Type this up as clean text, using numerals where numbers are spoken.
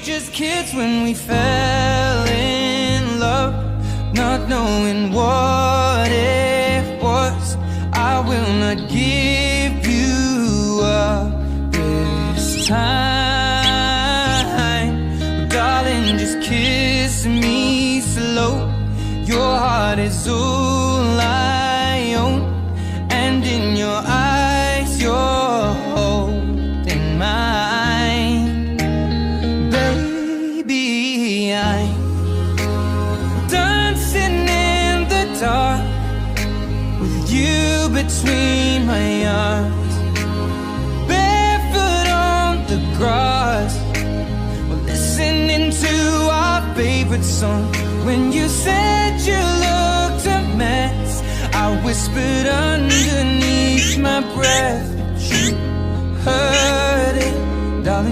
just kids when we fell in love, not knowing what it was. I will not give you up this time, darling, just kiss me slow. Your heart is all I own, and in your eyes you're holding mine. Baby, I'm dancing in the dark with you between my arms, barefoot on the grass, we're listening to our favorite song. When you said you looked a mess, I whispered underneath my breath, but you heard it, darling.